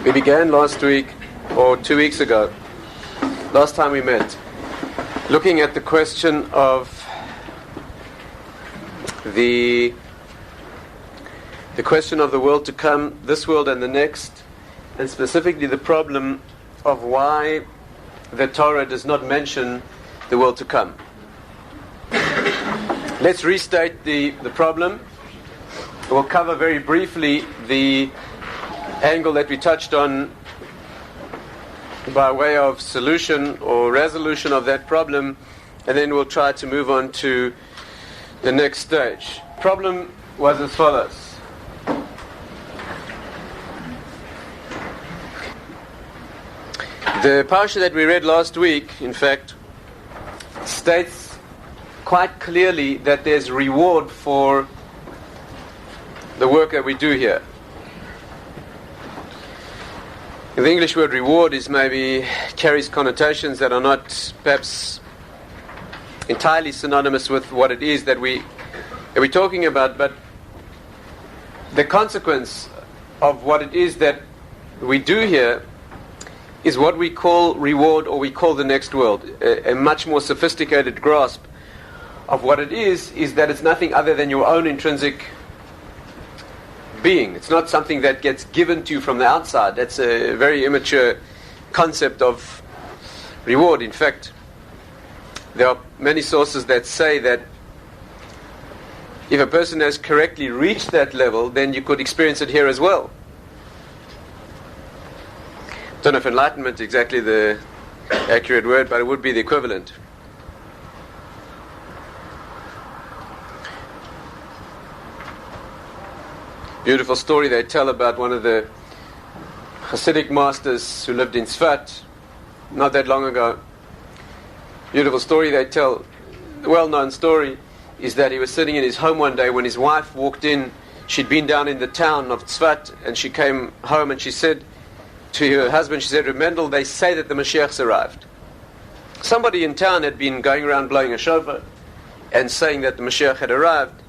We began last week, or 2 weeks ago, last time we met, looking at the question of the question of the world to come, this world and the next, and specifically the problem of why the Torah does not mention the world to come. Let's restate the problem. We'll cover very briefly the angle that we touched on by way of solution or resolution of that problem, and then we'll try to move on to the next stage. Problem was as follows. The parsha that we read last week, in fact, states quite clearly that there's reward for the work that we do here. The English word reward carries connotations that are not perhaps entirely synonymous with what it is that we're talking about, but the consequence of what it is that we do here is what we call reward, or we call the next world. A much more sophisticated grasp of what it is that it's nothing other than your own intrinsic being. It's not something that gets given to you from the outside. That's a very immature concept of reward. In fact, there are many sources that say that if a person has correctly reached that level, then you could experience it here as well. I don't know if enlightenment is exactly the accurate word, but it would be the equivalent. Beautiful story they tell about one of the Hasidic masters who lived in Tzfat not that long ago. Beautiful story they tell. The well-known story is that he was sitting in his home one day when his wife walked in. She'd been down in the town of Tzfat, and she came home and she said to her husband, she said, "Mendel, they say that the Mashiach's arrived." Somebody in town had been going around blowing a shofar and saying that the Mashiach had arrived.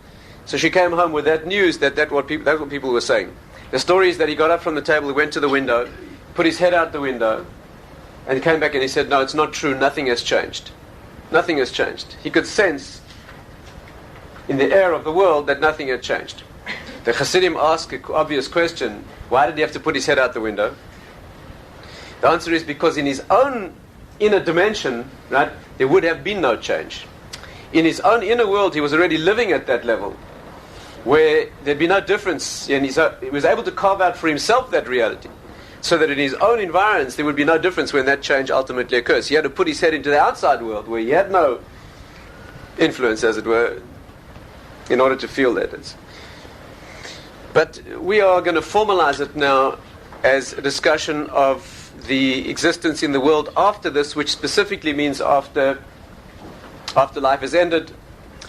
So she came home with that news that's what people were saying. The story is that he got up from the table, he went to the window, put his head out the window, and he came back and he said, "No, it's not true, nothing has changed. Nothing has changed." He could sense in the air of the world that nothing had changed. The Hasidim ask an obvious question: why did he have to put his head out the window? The answer is because in his own inner dimension, right, there would have been no change. In his own inner world, he was already living at that level, where there'd be no difference, and he was able to carve out for himself that reality, so that in his own environs there would be no difference when that change ultimately occurs. He had to put his head into the outside world, where he had no influence, as it were, in order to feel that. But we are going to formalize it now as a discussion of the existence in the world after this, which specifically means after life has ended,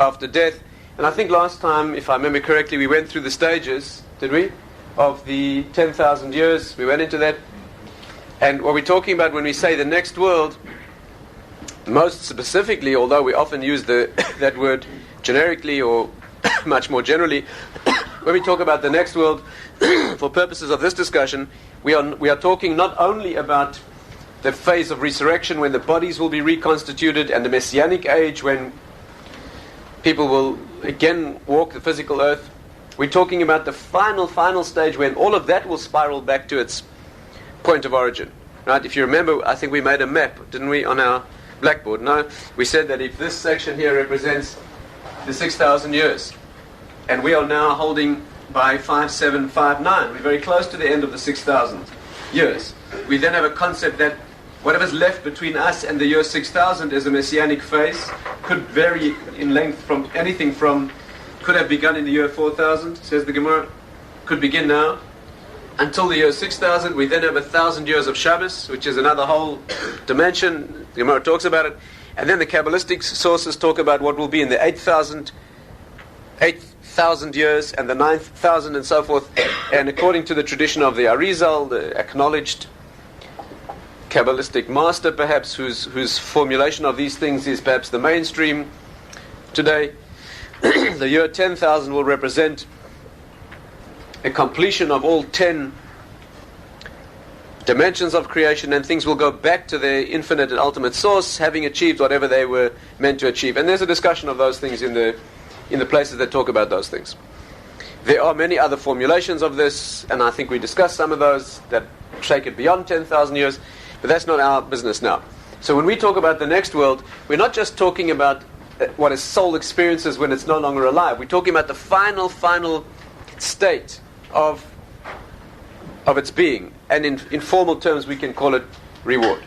after death. And I think last time, if I remember correctly, we went through the stages, did we? Of the 10,000 years. We went into that. And what we're talking about when we say the next world, most specifically, although we often use that word generically or much more generally, when we talk about the next world, for purposes of this discussion, we are talking not only about the phase of resurrection when the bodies will be reconstituted, and the messianic age when people will again walk the physical earth. We're talking about the final stage when all of that will spiral back to its point of origin. Right? If you remember, I think we made a map, didn't we, on our blackboard? No? We said that if this section here represents the 6,000 years, and we are now holding by 5759, we're very close to the end of the 6,000 years. We then have a concept that whatever's left between us and the year 6,000 as a messianic phase could vary in length from anything from, could have begun in the year 4,000, says the Gemara, could begin now, until the year 6,000. We then have 1,000 years of Shabbos, which is another whole dimension. The Gemara talks about it. And then the Kabbalistic sources talk about what will be in the 8,000 years and the 9,000 and so forth. And according to the tradition of the Arizal, the acknowledged Kabbalistic master perhaps, whose formulation of these things is perhaps the mainstream today, the year 10,000 will represent a completion of all 10 dimensions of creation, and things will go back to their infinite and ultimate source, having achieved whatever they were meant to achieve. And there's a discussion of those things in the places that talk about those things. There are many other formulations of this, and I think we discussed some of those that take it beyond 10,000 years, but that's not our business now. So when we talk about the next world, we're not just talking about what a soul experiences when it's no longer alive. We're talking about the final state of its being. And in formal terms, we can call it reward.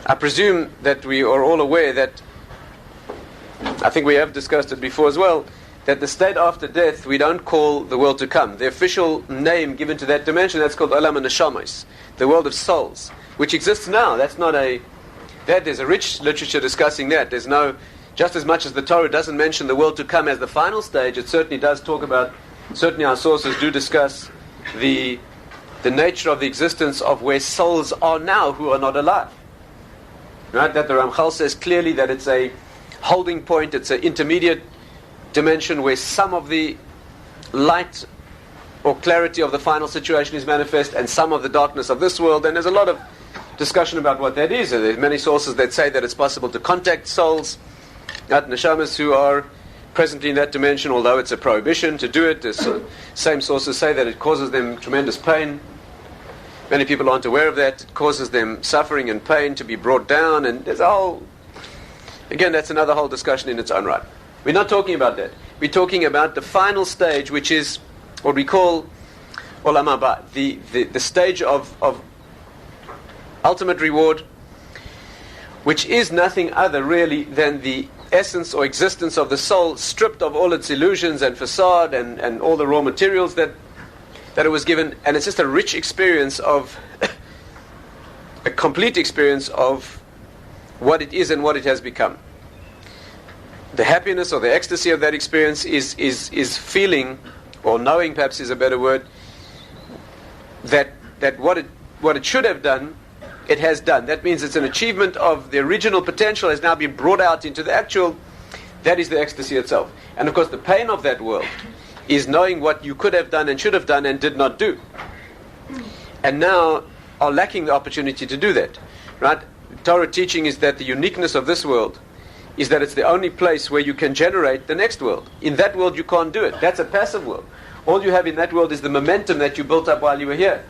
I presume that we are all aware that, I think we have discussed it before as well, that the state after death we don't call the world to come. The official name given to that dimension, that's called Olam HaNeshamas, the world of souls, which exists now. There's a rich literature discussing that. There's no, just as much as the Torah doesn't mention the world to come as the final stage, it certainly does talk about, certainly our sources do discuss the nature of the existence of where souls are now who are not alive. Right? That the Ramchal says clearly that it's a holding point, it's an intermediate dimension where some of the light or clarity of the final situation is manifest and some of the darkness of this world, and there's a lot of discussion about what that is. There's many sources that say that it's possible to contact souls, neshamas who are presently in that dimension, although it's a prohibition to do it. The same sources say that it causes them tremendous pain. Many people aren't aware of that. It causes them suffering and pain to be brought down, and there's a whole, again, that's another whole discussion in its own right. We're not talking about that. We're talking about the final stage, which is what we call Olam Haba, the stage of ultimate reward, which is nothing other really than the essence or existence of the soul, stripped of all its illusions and facade and all the raw materials that it was given, and it's just a rich experience of a complete experience of what it is and what it has become. The happiness or the ecstasy of that experience is feeling, or knowing perhaps is a better word, that what it should have done, it has done. That means it's an achievement of the original potential has now been brought out into the actual. That is the ecstasy itself. And of course the pain of that world is knowing what you could have done and should have done and did not do, and now are lacking the opportunity to do that. Right? Torah teaching is that the uniqueness of this world is that it's the only place where you can generate the next world. In that world you can't do it. That's a passive world. All you have in that world is the momentum that you built up while you were here.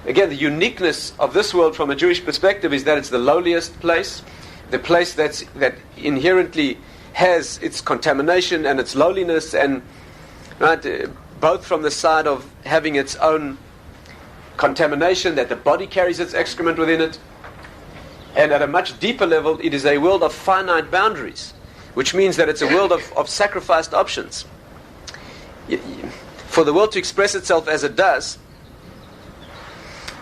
Again, the uniqueness of this world from a Jewish perspective is that it's the lowliest place, the place that inherently has its contamination and its lowliness, and right, both from the side of having its own contamination, that the body carries its excrement within it, and at a much deeper level, it is a world of finite boundaries, which means that it's a world of sacrificed options. For the world to express itself as it does,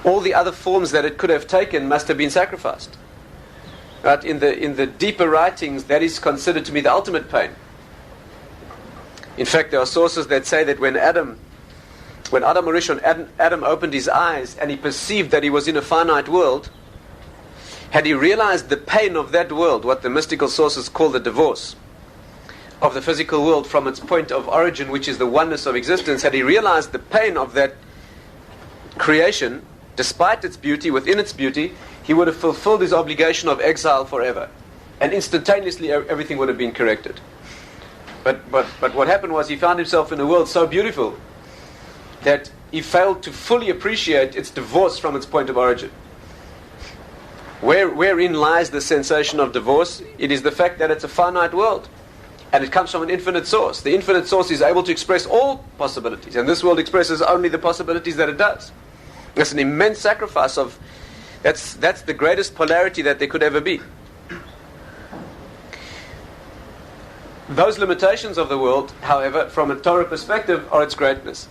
all the other forms that it could have taken must have been sacrificed. Right? In the deeper writings, that is considered to be the ultimate pain. In fact, there are sources that say that when Adam Arishon, Adam opened his eyes and he perceived that he was in a finite world, had he realized the pain of that world, what the mystical sources call the divorce of the physical world from its point of origin, which is the oneness of existence, had he realized the pain of that creation, despite its beauty, within its beauty, he would have fulfilled his obligation of exile forever. And instantaneously everything would have been corrected. But what happened was he found himself in a world so beautiful that he failed to fully appreciate its divorce from its point of origin. Wherein lies the sensation of divorce? It is the fact that it's a finite world, and it comes from an infinite source. The infinite source is able to express all possibilities, and this world expresses only the possibilities that it does. That's an immense sacrifice of. That's the greatest polarity that there could ever be. Those limitations of the world, however, from a Torah perspective, are its greatness,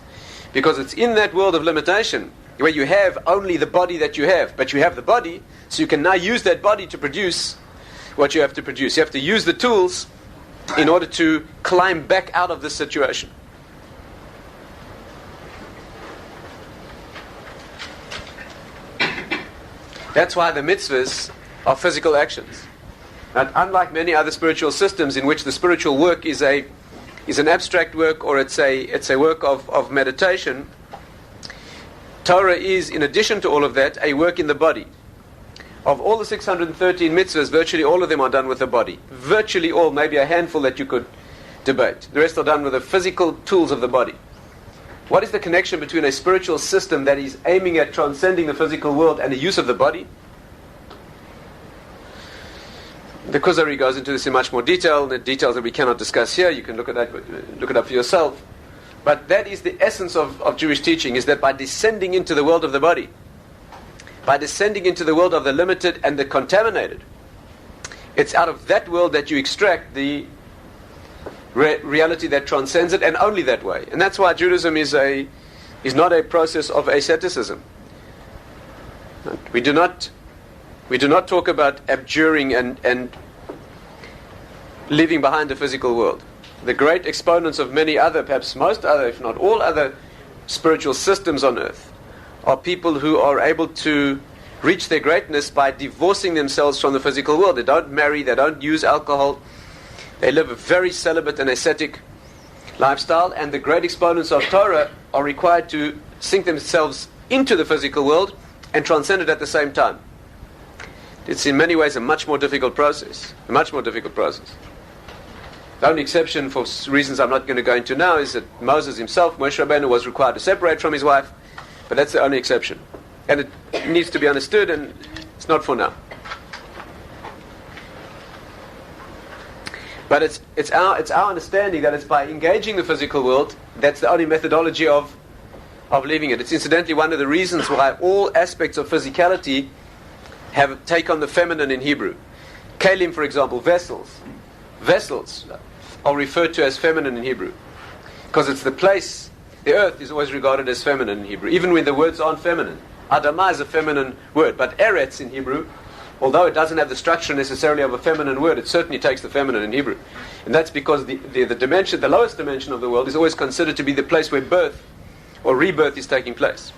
because it's in that world of limitation where you have only the body that you have, but you have the body, so you can now use that body to produce what you have to produce. You have to use the tools in order to climb back out of this situation. That's why the mitzvahs are physical actions. And unlike many other spiritual systems in which the spiritual work is an abstract work, or it's a work of meditation, Torah is, in addition to all of that, a work in the body. Of all the 613 mitzvahs, virtually all of them are done with the body. Virtually all, maybe a handful that you could debate. The rest are done with the physical tools of the body. What is the connection between a spiritual system that is aiming at transcending the physical world and the use of the body? The Kuzari goes into this in much more detail, the details that we cannot discuss here. You can look it up for yourself. But that is the essence of Jewish teaching, is that by descending into the world of the body, by descending into the world of the limited and the contaminated, it's out of that world that you extract the reality that transcends it, and only that way. And that's why Judaism is not a process of asceticism. We do not talk about abjuring and leaving behind the physical world. The great exponents of many other, perhaps most other, if not all other spiritual systems on earth, are people who are able to reach their greatness by divorcing themselves from the physical world. They don't marry, they don't use alcohol, they live a very celibate and ascetic lifestyle, and the great exponents of Torah are required to sink themselves into the physical world and transcend it at the same time. It's in many ways a much more difficult process. The only exception, for reasons I'm not going to go into now, is that Moses himself, Moshe Rabbeinu, was required to separate from his wife, but that's the only exception. And it needs to be understood, and it's not for now. But it's our understanding that it's by engaging the physical world that's the only methodology of leaving it. It's incidentally one of the reasons why all aspects of physicality take on the feminine in Hebrew. Kalim, for example, vessels. Vessels are referred to as feminine in Hebrew, because it's the place. The earth is always regarded as feminine in Hebrew, even when the words aren't feminine. Adamah is a feminine word, but Eretz in Hebrew, although it doesn't have the structure necessarily of a feminine word, it certainly takes the feminine in Hebrew. And that's because the dimension, the lowest dimension of the world, is always considered to be the place where birth or rebirth is taking place.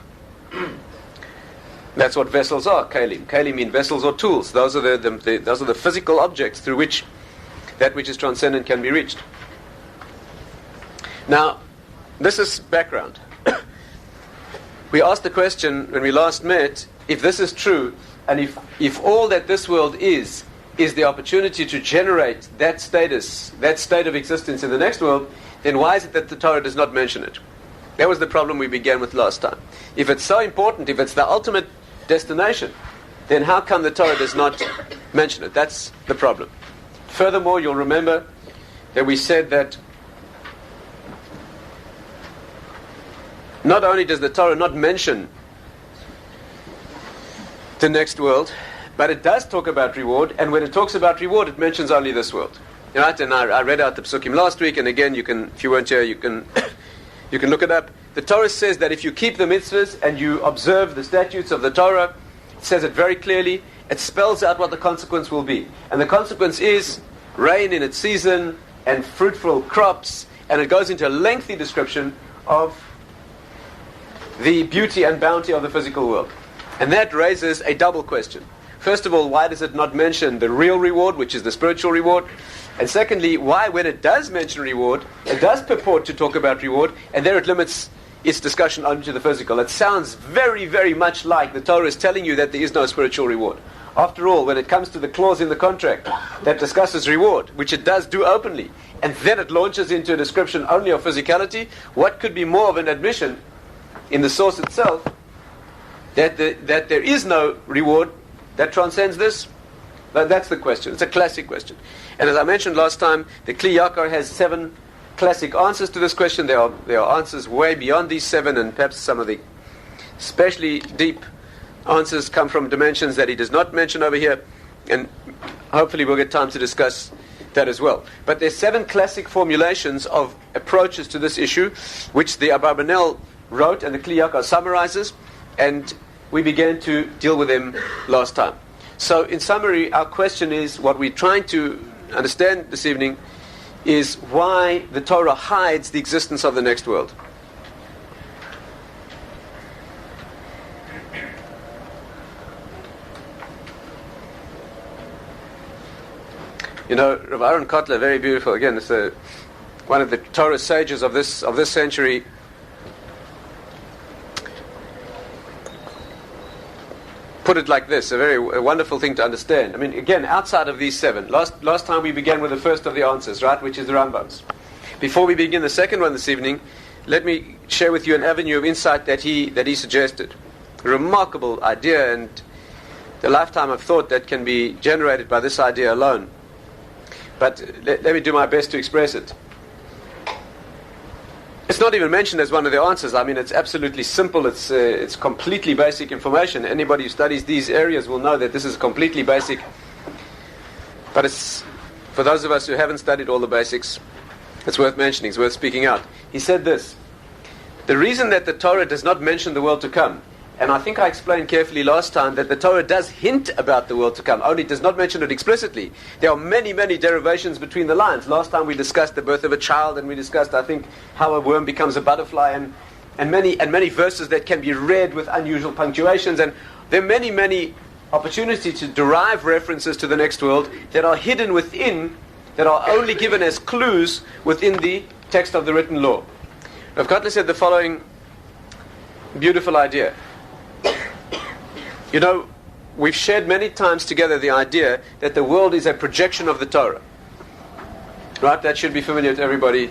That's what vessels are, kalim. Kalim mean vessels or tools. Those are the physical objects through which that which is transcendent can be reached. Now, this is background. We asked the question when we last met, if this is true, and if all that this world is the opportunity to generate that status, that state of existence in the next world, then why is it that the Torah does not mention it? That was the problem we began with last time. If it's so important, if it's the ultimate destination, then how come the Torah does not mention it? That's the problem. Furthermore, you'll remember that we said that not only does the Torah not mention the next world, but it does talk about reward, and when it talks about reward, it mentions only this world. Right? And I read out the Psukim last week, and again, you can, if you weren't here, you can look it up. The Torah says that if you keep the mitzvahs and you observe the statutes of the Torah, it says it very clearly. It spells out what the consequence will be. And the consequence is rain in its season and fruitful crops, and it goes into a lengthy description of the beauty and bounty of the physical world. And that raises a double question. First of all, why does it not mention the real reward, which is the spiritual reward? And secondly, why, when it does mention reward, it does purport to talk about reward, and there it limits its discussion only to the physical? It sounds very, very much like the Torah is telling you that there is no spiritual reward. After all, when it comes to the clause in the contract that discusses reward, which it does do openly, and then it launches into a description only of physicality, what could be more of an admission in the source itself that there is no reward that transcends this? That's the question. It's a classic question. And as I mentioned last time, the Kli Yakar has 7 classic answers to this question. There are answers way beyond these 7, and perhaps some of the especially deep answers come from dimensions that he does not mention over here, and hopefully we'll get time to discuss that as well. But there's 7 classic formulations of approaches to this issue, which the Abarbanel wrote and the Kli Yakar summarizes, and we began to deal with them last time. So in summary, our question is, what we're trying to understand this evening is why the Torah hides the existence of the next world. You know, Rav Aaron Kotler, very beautiful. Again, it's one of the Torah sages of this century. put it like this, a wonderful thing to understand. I mean, again, outside of these 7, last time we began with the first of the answers, right, which is the Rambam's. Before we begin the second one this evening, let me share with you an avenue of insight that he suggested. A remarkable idea, and the lifetime of thought that can be generated by this idea alone. But let me do my best to express it. It's not even mentioned as one of the answers. I mean, it's absolutely simple. It's completely basic information. Anybody who studies these areas will know that this is completely basic. But it's, for those of us who haven't studied all the basics, it's worth mentioning, it's worth speaking out. He said this: the reason that the Torah does not mention the world to come, and I think I explained carefully last time that the Torah does hint about the world to come, only it does not mention it explicitly. There are many, many derivations between the lines. Last time we discussed the birth of a child, and we discussed, I think, how a worm becomes a butterfly, and many verses that can be read with unusual punctuations, and there are many, many opportunities to derive references to the next world that are hidden within, that are only given as clues within the text of the written law. Rav Kotler said the following beautiful idea. You know, we've shared many times together the idea that the world is a projection of the Torah. Right? That should be familiar to everybody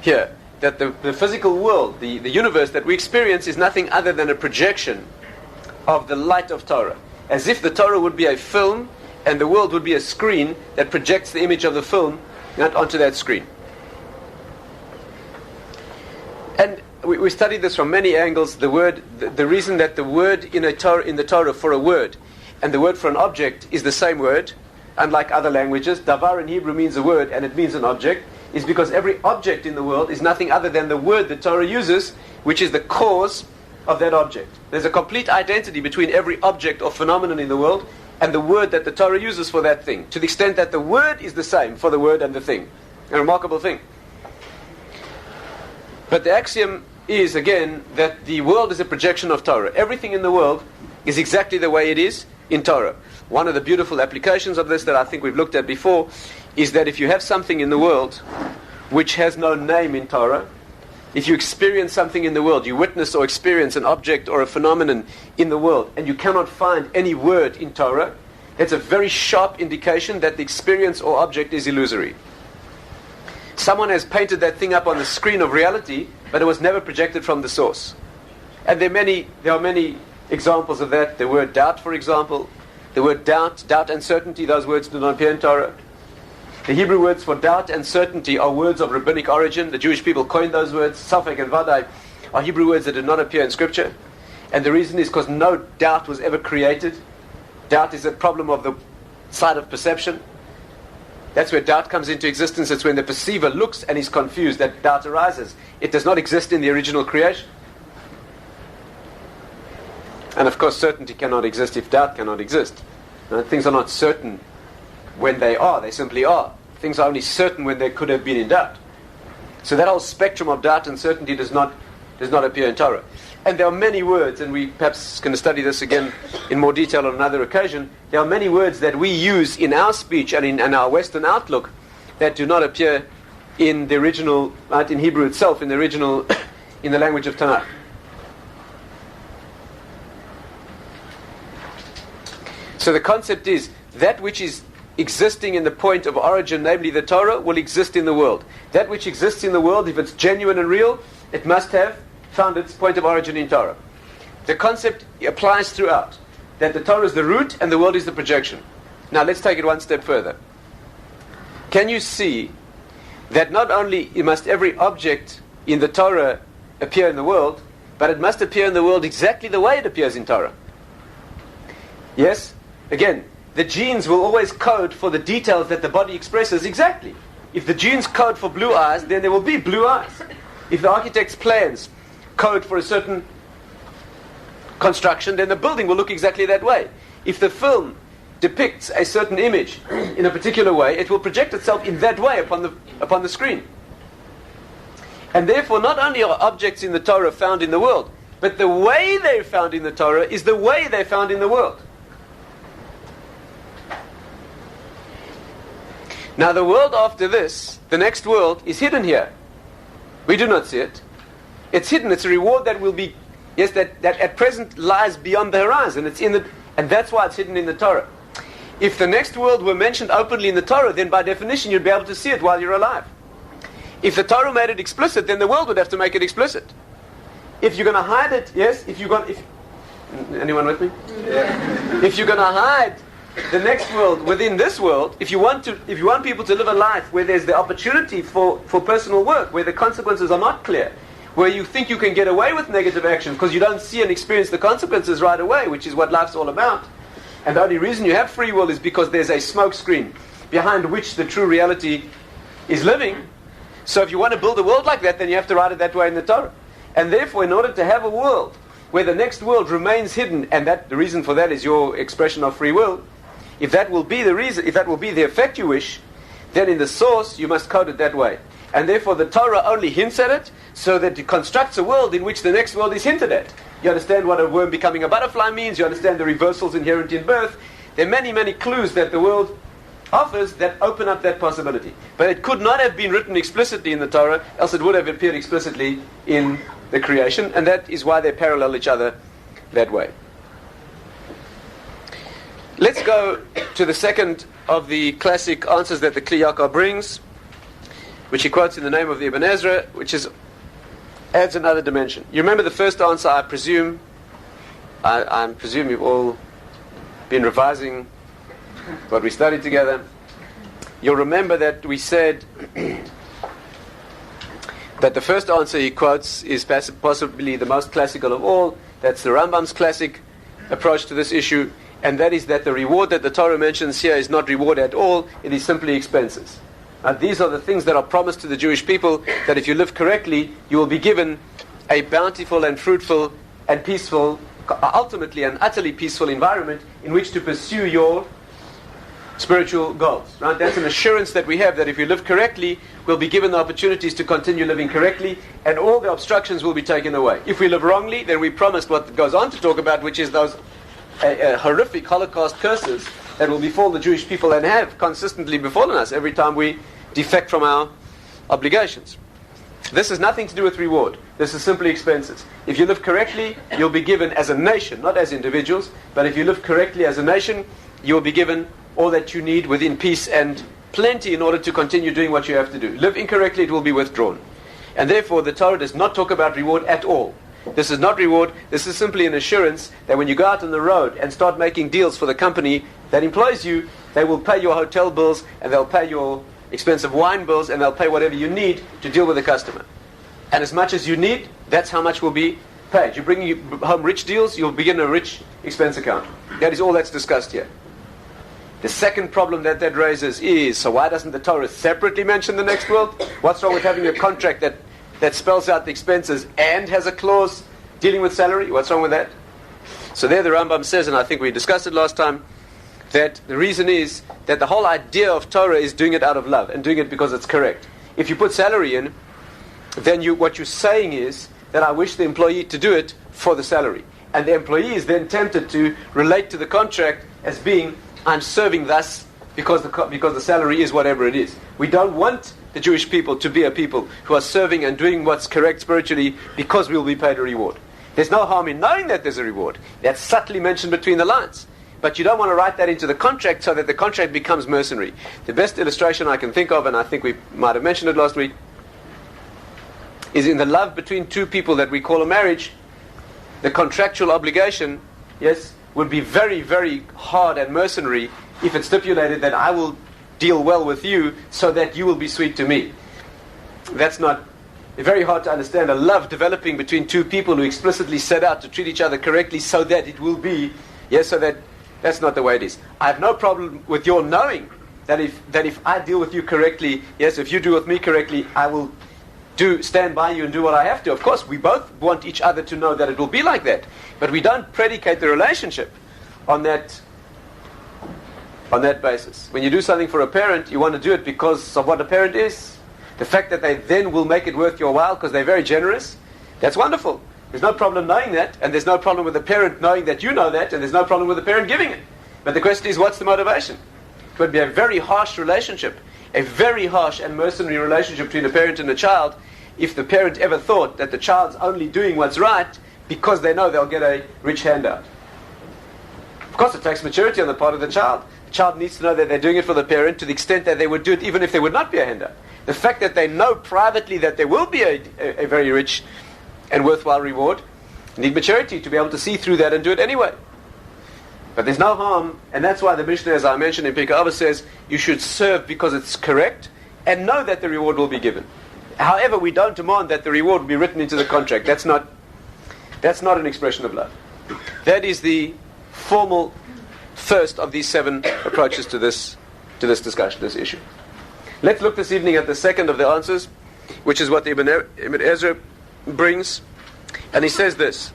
here. That the physical world, the universe that we experience is nothing other than a projection of the light of Torah. As if the Torah would be a film and the world would be a screen that projects the image of the film onto that screen. And we studied this from many angles. The reason that the word in the Torah for a word and the word for an object is the same word, unlike other languages. Davar in Hebrew means a word and it means an object, is because every object in the world is nothing other than the word the Torah uses, which is the cause of that object. There's a complete identity between every object or phenomenon in the world and the word that the Torah uses for that thing, to the extent that the word is the same for the word and the thing. A remarkable thing. But the axiom is, again, that the world is a projection of Torah. Everything in the world is exactly the way it is in Torah. One of the beautiful applications of this that I think we've looked at before is that if you have something in the world which has no name in Torah, if you experience something in the world, you witness or experience an object or a phenomenon in the world, and you cannot find any word in Torah, that's a very sharp indication that the experience or object is illusory. Someone has painted that thing up on the screen of reality, but it was never projected from the source. And there are many examples of that. The word doubt, for example. The word doubt and certainty, those words do not appear in Torah. The Hebrew words for doubt and certainty are words of rabbinic origin. The Jewish people coined those words. Safek and Vadai are Hebrew words that did not appear in Scripture. And the reason is because no doubt was ever created. Doubt is a problem of the side of perception. That's where doubt comes into existence. It's when the perceiver looks and is confused that doubt arises. It does not exist in the original creation. And of course, certainty cannot exist if doubt cannot exist. Things are not certain when they are. They simply are. Things are only certain when they could have been in doubt. So that whole spectrum of doubt and certainty does not appear in Torah. And there are many words, and we perhaps going to study this again in more detail on another occasion. There are many words that we use in our speech and in our Western outlook that do not appear in the original, right, in Hebrew itself, in the original, in the language of Tanakh. So the concept is that which is existing in the point of origin, namely the Torah, will exist in the world. That which exists in the world, if it's genuine and real, it must have found its point of origin in Torah. The concept applies throughout, that the Torah is the root and the world is the projection. Now let's take it one step further. Can you see that not only must every object in the Torah appear in the world, but it must appear in the world exactly the way it appears in Torah? Yes? Again, the genes will always code for the details that the body expresses exactly. If the genes code for blue eyes, then there will be blue eyes. If the architect's plans code for a certain construction, then the building will look exactly that way. If the film depicts a certain image in a particular way, it will project itself in that way upon the screen. And therefore, not only are objects in the Torah found in the world, but the way they're found in the Torah is the way they're found in the world. Now the world after this, the next world, is hidden here. We do not see it. It's hidden. It's a reward that will be, yes, that at present lies beyond the horizon. It's in And that's why it's hidden in the Torah. If the next world were mentioned openly in the Torah, then by definition you'd be able to see it while you're alive. If the Torah made it explicit, then the world would have to make it explicit. If you're going to hide it, yes, anyone with me? Yeah. If you're going to hide the next world within this world, if you want people to live a life where there's the opportunity for personal work, where the consequences are not clear, where you think you can get away with negative action because you don't see and experience the consequences right away, which is what life's all about. And the only reason you have free will is because there's a smoke screen behind which the true reality is living. So if you want to build a world like that, then you have to write it that way in the Torah. And therefore, in order to have a world where the next world remains hidden, and that the reason for that is your expression of free will, if that will be the reason, if that will be the effect you wish, then in the source you must code it that way. And therefore the Torah only hints at it so that it constructs a world in which the next world is hinted at. You understand what a worm becoming a butterfly means, you understand the reversals inherent in birth. There are many, many clues that the world offers that open up that possibility. But it could not have been written explicitly in the Torah, else it would have appeared explicitly in the creation, and that is why they parallel each other that way. Let's go to the second of the classic answers that the Kli Yakar brings, which he quotes in the name of the Ibn Ezra, which adds another dimension. You remember the first answer, I presume you've all been revising what we studied together. You'll remember that we said that the first answer he quotes is possibly the most classical of all. That's the Rambam's classic approach to this issue, and that is that the reward that the Torah mentions here is not reward at all, it is simply expenses. These are the things that are promised to the Jewish people, that if you live correctly, you will be given a bountiful and fruitful and peaceful, ultimately an utterly peaceful environment in which to pursue your spiritual goals. Right? That's an assurance that we have, that if you live correctly, we'll be given the opportunities to continue living correctly, and all the obstructions will be taken away. If we live wrongly, then we promised what goes on to talk about, which is those horrific Holocaust curses that will befall the Jewish people and have consistently befallen us every time we defect from our obligations. This has nothing to do with reward. This is simply expenses. If you live correctly, you'll be given as a nation, not as individuals, but if you live correctly as a nation, you will be given all that you need within peace and plenty in order to continue doing what you have to do. Live incorrectly, it will be withdrawn. And therefore, the Torah does not talk about reward at all. This is not reward. This is simply an assurance that when you go out on the road and start making deals for the company that employs you, they will pay your hotel bills, and they'll pay your expensive wine bills, and they'll pay whatever you need to deal with the customer. And as much as you need, that's how much will be paid. You bring home rich deals, you'll begin a rich expense account. That is all that's discussed here. The second problem that raises is, so why doesn't the Torah separately mention the next world? What's wrong with having a contract that spells out the expenses and has a clause dealing with salary? What's wrong with that? So there the Rambam says, and I think we discussed it last time, that the reason is that the whole idea of Torah is doing it out of love and doing it because it's correct. If you put salary in, then what you're saying is that I wish the employee to do it for the salary. And the employee is then tempted to relate to the contract as being, I'm serving thus because the salary is whatever it is. We don't want the Jewish people to be a people who are serving and doing what's correct spiritually because we will be paid a reward. There's no harm in knowing that there's a reward. That's subtly mentioned between the lines. But you don't want to write that into the contract so that the contract becomes mercenary. The best illustration I can think of, and I think we might have mentioned it last week, is in the love between two people that we call a marriage. The contractual obligation, yes, would be very, very hard and mercenary if it stipulated that I will deal well with you so that you will be sweet to me. That's not very hard to understand. A love developing between two people who explicitly set out to treat each other correctly so that it will be, yes, so that that's not the way it is. I have no problem with your knowing that if I deal with you correctly, yes, if you deal with me correctly, I will stand by you and do what I have to. Of course, we both want each other to know that it will be like that. But we don't predicate the relationship on that basis. When you do something for a parent, you want to do it because of what a parent is. The fact that they then will make it worth your while because they're very generous, that's wonderful. There's no problem knowing that, and there's no problem with the parent knowing that you know that, and there's no problem with the parent giving it. But the question is, what's the motivation? It would be a very harsh relationship, a very harsh and mercenary relationship between a parent and a child, if the parent ever thought that the child's only doing what's right because they know they'll get a rich handout. Of course, it takes maturity on the part of the child. The child needs to know that they're doing it for the parent to the extent that they would do it even if there would not be a handout. The fact that they know privately that there will be a very rich and worthwhile reward, need maturity to be able to see through that and do it anyway. But there's no harm, and that's why the Mishnah, as I mentioned in Pirkei Avos, says you should serve because it's correct and know that the reward will be given. However, we don't demand that the reward will be written into the contract. That's not an expression of love. That is the formal first of these 7 approaches to this discussion, this issue. Let's look this evening at the second of the answers, which is what the Ibn Ezra brings, and he says this.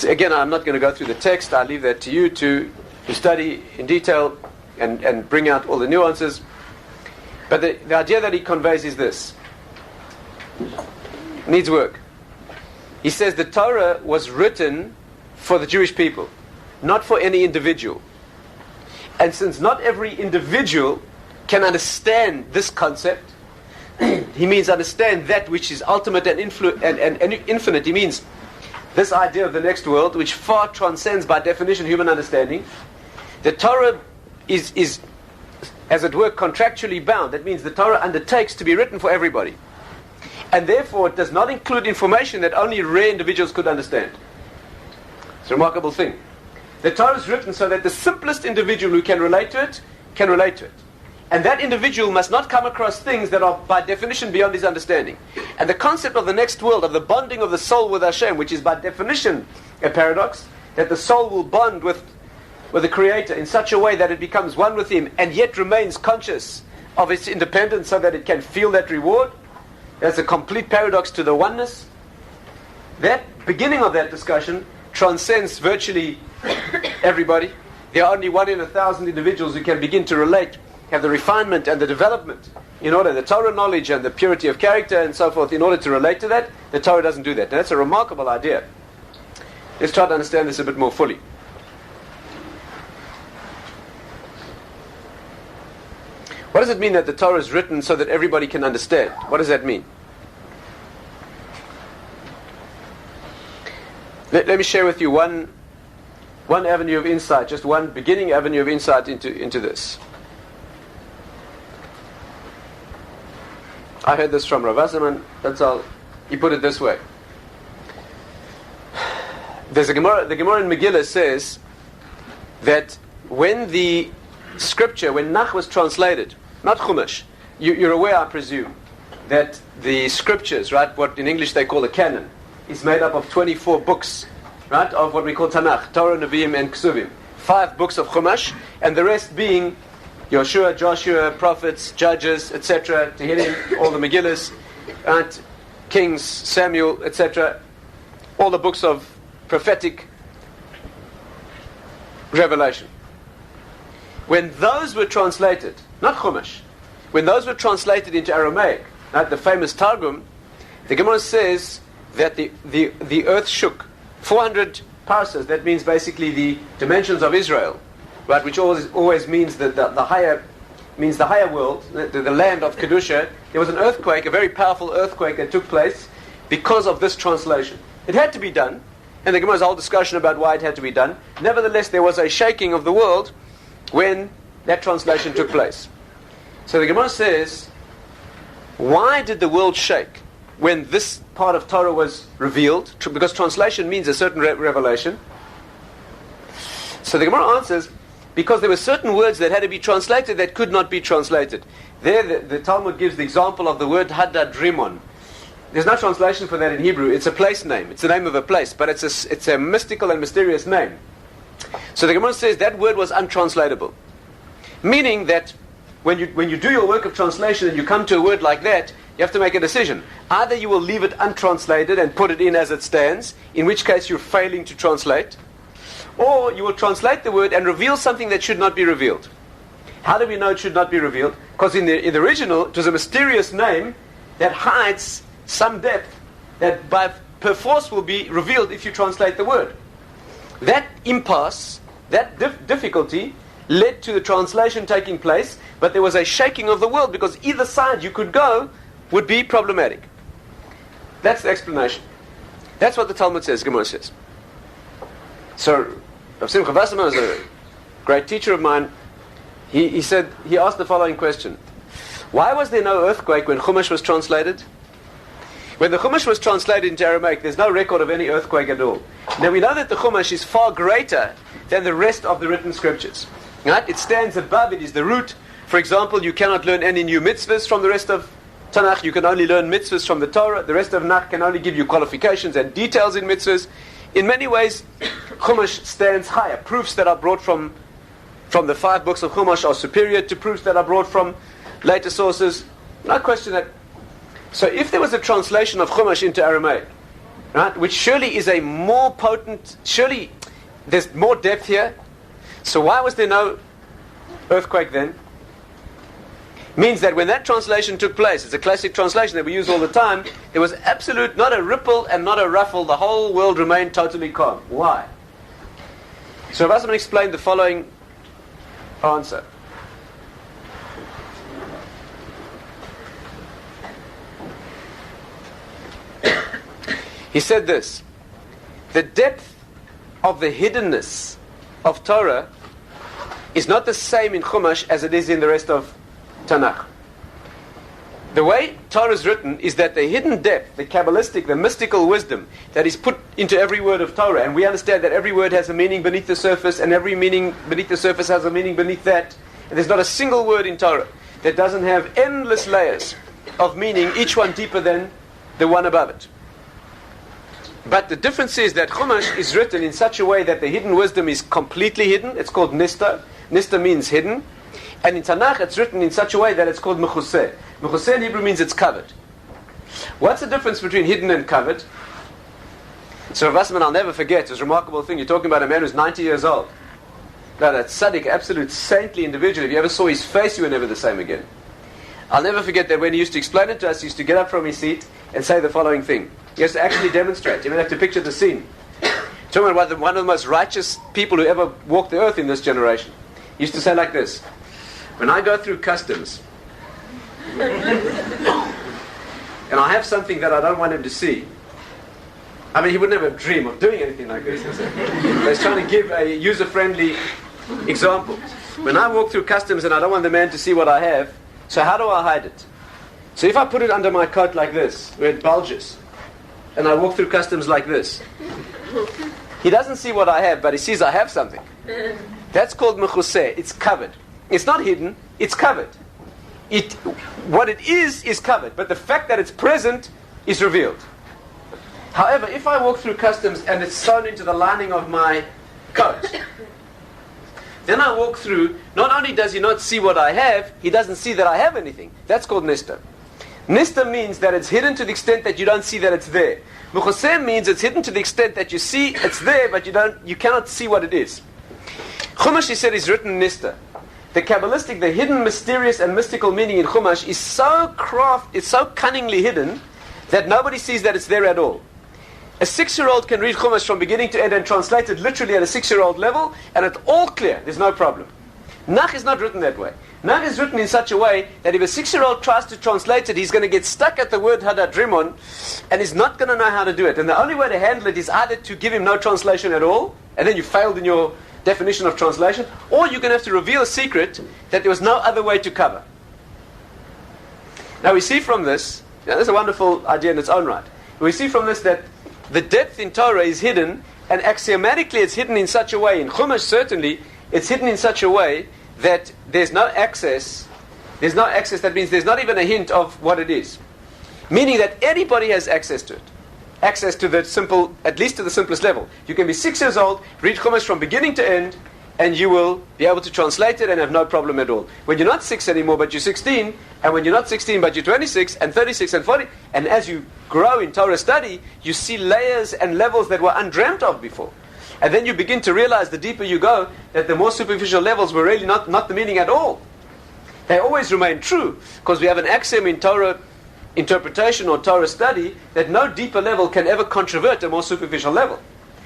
Again, I'm not going to go through the text. I'll leave that to you to study in detail and bring out all the nuances. But the idea that he conveys is this. Needs work. He says the Torah was written for the Jewish people, not for any individual. And since not every individual can understand this concept, he means understand that which is ultimate and infinite. He means this idea of the next world, which far transcends by definition human understanding. The Torah is, as it were, contractually bound. That means the Torah undertakes to be written for everybody. And therefore it does not include information that only rare individuals could understand. It's a remarkable thing. The Torah is written so that the simplest individual who can relate to it, can relate to it. And that individual must not come across things that are by definition beyond his understanding. And the concept of the next world, of the bonding of the soul with Hashem, which is by definition a paradox, that the soul will bond with the Creator in such a way that it becomes one with Him and yet remains conscious of its independence so that it can feel that reward. That's a complete paradox to the oneness. That beginning of that discussion transcends virtually everybody. There are only 1 in 1,000 individuals who can begin to relate, have the refinement and the development in order, the Torah knowledge and the purity of character and so forth, in order to relate to that. The Torah doesn't do that. And that's a remarkable idea. Let's try to understand this a bit more fully. What does it mean that the Torah is written so that everybody can understand? What does that mean? Let me share with you one avenue of insight, just one beginning avenue of insight into this. I heard this from Rav Wasserman. That's all. He put it this way. There's a Gemara. The Gemara in Megillah says that when the scripture, when Nach was translated, not Chumash, you're aware, I presume, that the scriptures, right, what in English they call a canon, is made up of 24 books, right, of what we call Tanakh, Torah, Nevi'im, and Ksuvim. 5 books of Chumash, and the rest being Yoshua, Joshua, prophets, judges, etc., Tehillim, all the Megillas, right, Kings, Samuel, etc., all the books of prophetic revelation. When those were translated, not Chumash, when those were translated into Aramaic, right, the famous Targum, the Gemara says that the earth shook. 400 parsas, that means basically the dimensions of Israel, right, which always means that the higher world, the land of Kedusha. There was an earthquake, a very powerful earthquake that took place because of this translation. It had to be done, and the Gemara's whole discussion about why it had to be done. Nevertheless, there was a shaking of the world when that translation took place. So the Gemara says, why did the world shake when this part of Torah was revealed? Because translation means a certain revelation. So the Gemara answers, because there were certain words that had to be translated that could not be translated. There the Talmud gives the example of the word Hadad Rimon. There's no translation for that in Hebrew. It's a place name. It's the name of a place, but it's a mystical and mysterious name. So the Gemara says that word was untranslatable. Meaning that when you do your work of translation and you come to a word like that, you have to make a decision. Either you will leave it untranslated and put it in as it stands, in which case you're failing to translate, or you will translate the word and reveal something that should not be revealed. How do we know it should not be revealed? Because in the original, it was a mysterious name that hides some depth that per force will be revealed if you translate the word. That impasse, that difficulty, led to the translation taking place, but there was a shaking of the world because either side you could go would be problematic. That's the explanation. That's what the Talmud says, Gemara says. So, Rav Simcha Wasserman was a great teacher of mine. He asked the following question. Why was there no earthquake when Chumash was translated? When the Chumash was translated into Aramaic, there's no record of any earthquake at all. Now we know that the Chumash is far greater than the rest of the written scriptures. Right? It stands above, it is the root. For example, you cannot learn any new mitzvahs from the rest of Tanakh. You can only learn mitzvahs from the Torah. The rest of Tanakh can only give you qualifications and details in mitzvahs. In many ways, Chumash stands higher. Proofs that are brought from the 5 books of Chumash are superior to proofs that are brought from later sources. No question that. So if there was a translation of Chumash into Aramaic, right, which surely is a more potent, surely there's more depth here. So why was there no earthquake then? Means that when that translation took place, it's a classic translation that we use all the time, there was absolute, not a ripple and not a ruffle, the whole world remained totally calm. Why? So Rav Wasserman explained the following answer. He said this: the depth of the hiddenness of Torah is not the same in Chumash as it is in the rest of Tanakh. The way Torah is written is that the hidden depth, the Kabbalistic, the mystical wisdom that is put into every word of Torah, and we understand that every word has a meaning beneath the surface, and every meaning beneath the surface has a meaning beneath that, and there's not a single word in Torah that doesn't have endless layers of meaning, each one deeper than the one above it. But the difference is that Chumash is written in such a way that the hidden wisdom is completely hidden. It's called Nista. Nista means hidden. And in Tanakh it's written in such a way that it's called Mechuseh. Mechuseh in Hebrew means it's covered. What's the difference between hidden and covered? So Rav Wasserman, I'll never forget, it's a remarkable thing. You're talking about a man who's 90 years old. Now that tzaddik, absolute saintly individual. If you ever saw his face, you were never the same again. I'll never forget that when he used to explain it to us, he used to get up from his seat and say the following thing. He has to actually demonstrate. You even have to picture the scene. Talking about one of the most righteous people who ever walked the earth in this generation. He used to say like this: when I go through customs and I have something that I don't want him to see, I mean, he wouldn't have a dream of doing anything like this. But he's trying to give a user-friendly example. When I walk through customs and I don't want the man to see what I have, so how do I hide it? So if I put it under my coat like this, where it bulges, and I walk through customs like this, he doesn't see what I have, but he sees I have something. That's called mechuseh. It's covered. It's not hidden, it's covered. What it is covered, but the fact that it's present is revealed. However, if I walk through customs and it's sewn into the lining of my coat, then I walk through, not only does he not see what I have, he doesn't see that I have anything. That's called nista. Nista means that it's hidden to the extent that you don't see that it's there. Mechuseh means it's hidden to the extent that you see it's there, but you cannot see what it is. Chumash, he said, is written nista. The Kabbalistic, the hidden, mysterious, and mystical meaning in Chumash is so it's so cunningly hidden that nobody sees that it's there at all. A 6-year-old can read Chumash from beginning to end and translate it literally at a 6-year-old level, and it's all clear. There's no problem. Nach is not written that way. Nach is written in such a way that if a 6-year-old tries to translate it, he's going to get stuck at the word hadadrimon, and he's not going to know how to do it. And the only way to handle it is either to give him no translation at all, and then you failed in your definition of translation, or you're going to have to reveal a secret that there was no other way to cover. Now we see from this, that's a wonderful idea in its own right. We see from this that the depth in Torah is hidden, and axiomatically it's hidden in such a way, in Chumash certainly, it's hidden in such a way that there's no access, that means there's not even a hint of what it is. Meaning that anybody has access to it. Access to the simple, at least to the simplest level. You can be 6 years old, read Chumash from beginning to end, and you will be able to translate it and have no problem at all. When you're not 6 anymore, but you're 16, and when you're not 16, but you're 26, and 36, and 40, and as you grow in Torah study, you see layers and levels that were undreamt of before. And then you begin to realize, the deeper you go, that the more superficial levels were really not the meaning at all. They always remain true, because we have an axiom in Torah interpretation or Torah study that no deeper level can ever controvert a more superficial level.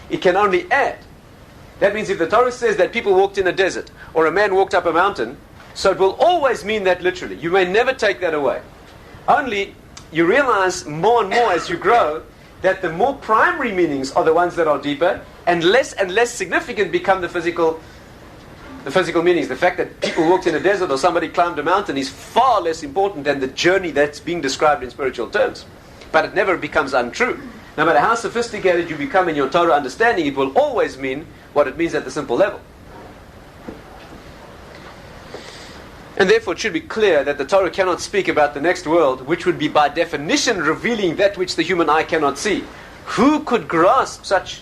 It can only add. That means if the Torah says that people walked in a desert or a man walked up a mountain, so it will always mean that literally. You may never take that away. Only you realize more and more as you grow that the more primary meanings are the ones that are deeper, and less significant become the physical meanings. The fact that people walked in a desert or somebody climbed a mountain is far less important than the journey that's being described in spiritual terms. But it never becomes untrue. No matter how sophisticated you become in your Torah understanding, it will always mean what it means at the simple level. And therefore it should be clear that the Torah cannot speak about the next world, which would be by definition revealing that which the human eye cannot see. Who could grasp such?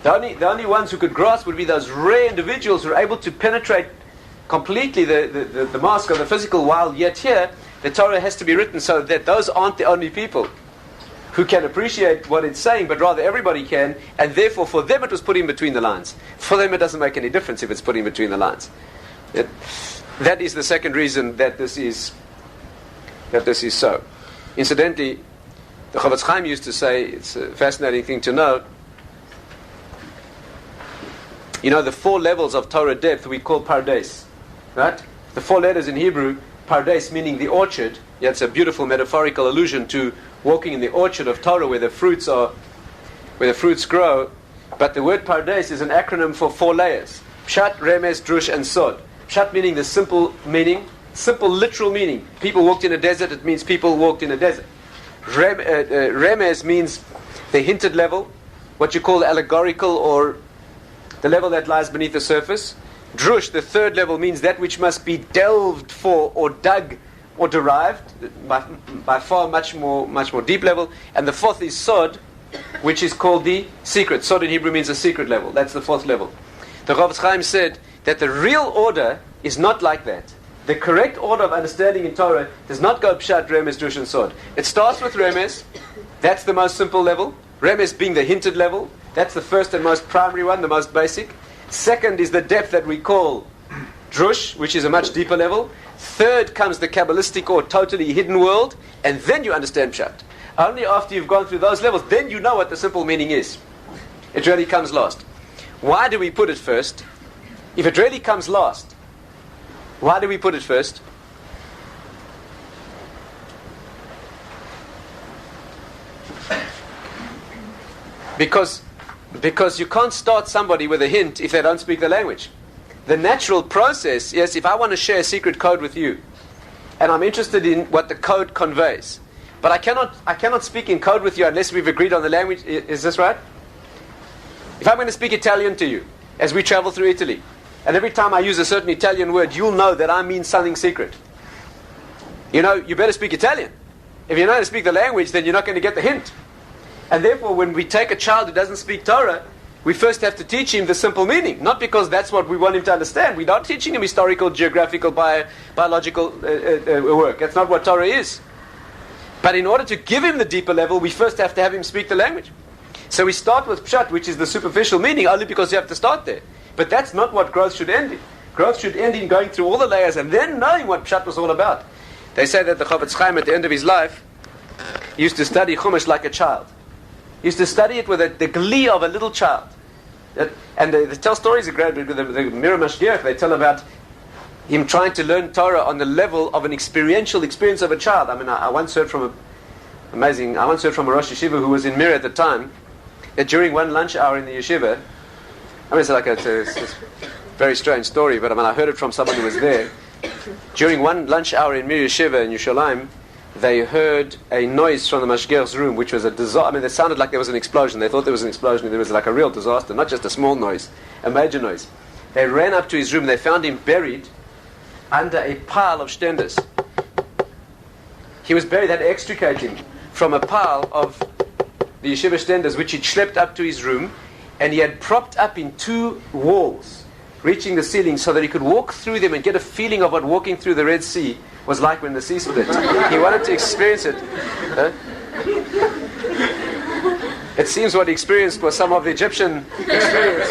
The only ones who could grasp would be those rare individuals who are able to penetrate completely the mask of the physical, while yet here the Torah has to be written so that those aren't the only people who can appreciate what it's saying, but rather everybody can, and therefore for them it was put in between the lines. For them it doesn't make any difference if it's put in between the lines. That is the second reason that this is so. Incidentally, the Chofetz Chaim used to say, it's a fascinating thing to know, you know, the 4 levels of Torah depth we call pardes, right? The 4 letters in Hebrew, pardes meaning the orchard. Yeah, it's a beautiful metaphorical allusion to walking in the orchard of Torah where the fruits grow. But the word pardes is an acronym for 4 layers: Pshat, Remez, Drush, and Sod. Pshat meaning the simple meaning, simple literal meaning. People walked in a desert, it means people walked in a desert. Remez means the hinted level, what you call allegorical, or the level that lies beneath the surface. Drush, the third level, means that which must be delved for or dug or derived, by far much more deep level. And the fourth is Sod, which is called the secret. Sod in Hebrew means a secret level. That's the 4th level. The Chofetz Chaim said that the real order is not like that. The correct order of understanding in Torah does not go Pshat, Remez, Drush, and Sod. It starts with Remez. That's the most simple level. Remez being the hinted level. That's the first and most primary one, the most basic. Second is the depth that we call Drush, which is a much deeper level. Third comes the Kabbalistic or totally hidden world. And then you understand Pshat. Only after you've gone through those levels, then you know what the simple meaning is. It really comes last. Why do we put it first? If it really comes last, why do we put it first? Because you can't start somebody with a hint if they don't speak the language. The natural process, yes, if I want to share a secret code with you, and I'm interested in what the code conveys, but I cannot speak in code with you unless we've agreed on the language. Is this right? If I'm going to speak Italian to you as we travel through Italy, and every time I use a certain Italian word, you'll know that I mean something secret. You know, you better speak Italian. If you know how to speak the language, then you're not going to get the hint. And therefore, when we take a child who doesn't speak Torah, we first have to teach him the simple meaning. Not because that's what we want him to understand. We're not teaching him historical, geographical, biological work. That's not what Torah is. But in order to give him the deeper level, we first have to have him speak the language. So we start with Pshat, which is the superficial meaning, only because you have to start there. But that's not what growth should end in. Growth should end in going through all the layers and then knowing what Pshat was all about. They say that the Chofetz Chaim at the end of his life used to study Chumash like a child. He used to study it with the glee of a little child. And they tell stories, the Mirah Mashgiach, they tell about him trying to learn Torah on the level of an experiential experience of a child. I mean, I once heard from a Rosh Yeshiva who was in Mirah at the time, that during one lunch hour in the yeshiva, I mean, it's a very strange story, but I mean, I heard it from someone who was there. During one lunch hour in Mir Yeshiva in Yerushalayim, they heard a noise from the Mashgiach's room, which was a disaster. I mean, it sounded like there was an explosion. They thought there was an explosion. There was like a real disaster, not just a small noise, a major noise. They ran up to his room. They found him buried under a pile of stenders. He was buried. They had to extricate him from a pile of the yeshiva stenders, which he'd schlepped up to his room, and he had propped up in 2 walls, reaching the ceiling, so that he could walk through them and get a feeling of what walking through the Red Sea was like when the sea split. He wanted to experience it. It seems what he experienced was some of the Egyptian experience.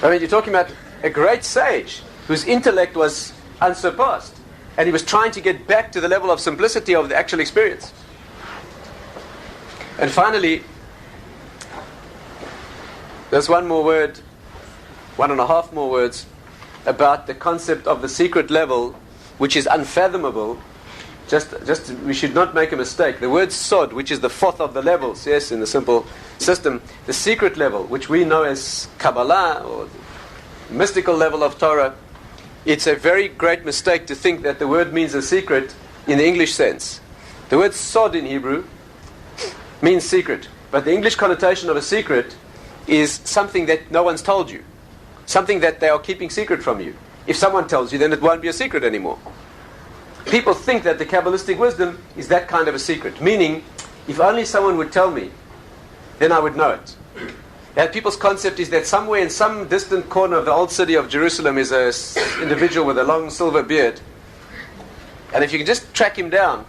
I mean, you're talking about a great sage whose intellect was unsurpassed. And he was trying to get back to the level of simplicity of the actual experience. And finally, there's one and a half more words about the concept of the secret level which is unfathomable, just we should not make a mistake. The word sod, which is the fourth of the levels, yes, in the simple system, the secret level, which we know as Kabbalah, or the mystical level of Torah, it's a very great mistake to think that the word means a secret in the English sense. The word sod in Hebrew means secret, but the English connotation of a secret is something that no one's told you, something that they are keeping secret from you. If someone tells you, then it won't be a secret anymore. People think that the Kabbalistic wisdom is that kind of a secret, meaning, if only someone would tell me, then I would know it. That people's concept is that somewhere in some distant corner of the old city of Jerusalem is an individual with a long silver beard, and if you can just track him down